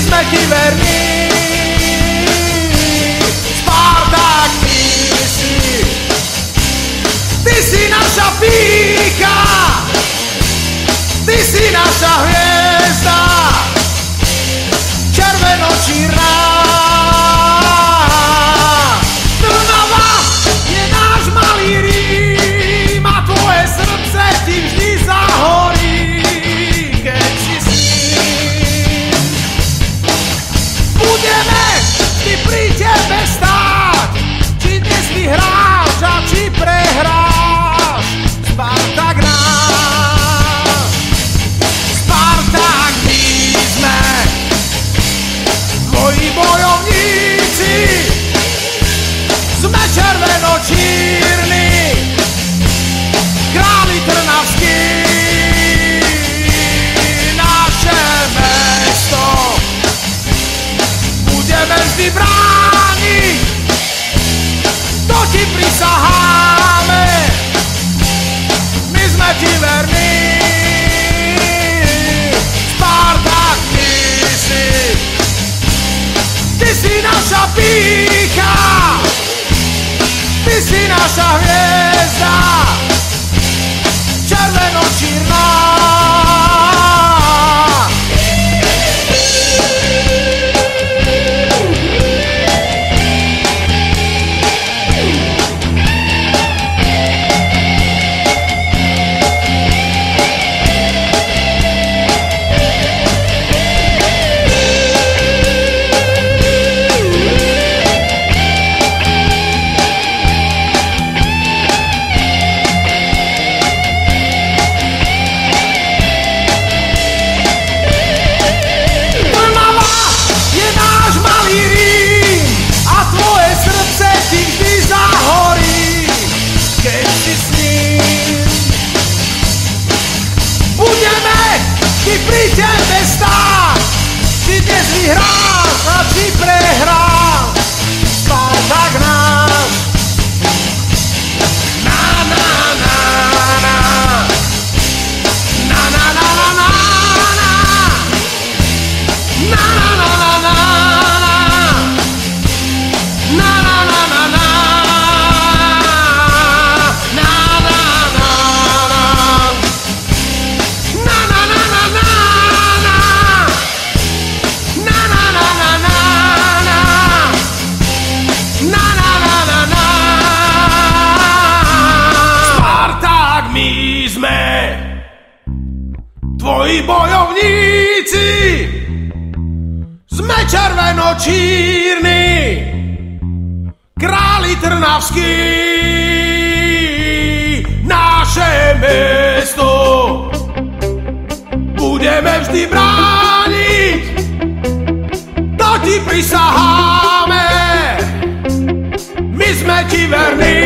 sme ti verní. Spartak, ty si naša pícha, ty si naša hviezda, červeno-čierna. Trnava je náš malý Rím a tvoje srdce ti vždy zahorí, keď si s ním. Budeme vždy pri tebe stáť, či dnes vyhráš a či prehráš. Spartak náš, Spartak, my sme tvoji bojovníci, sme červeno-čierni, králi trnavskí, naše mesto budeme vždy brániť, to ti prisaháme, my sme ti verní. Spartak, ty si naša pícha, ty si naša hviezda, červeno-čierna. Pri tebe stáť, či dnes vyhráš a či prehráš. Spartak náš, na na na na, na na na na na, na na na na na, na na na na na. Tvoji bojovníci, sme červeno-čierni, králi trnavskí, naše mesto budeme vždy brániť, to ti prisaháme, my sme ti verní.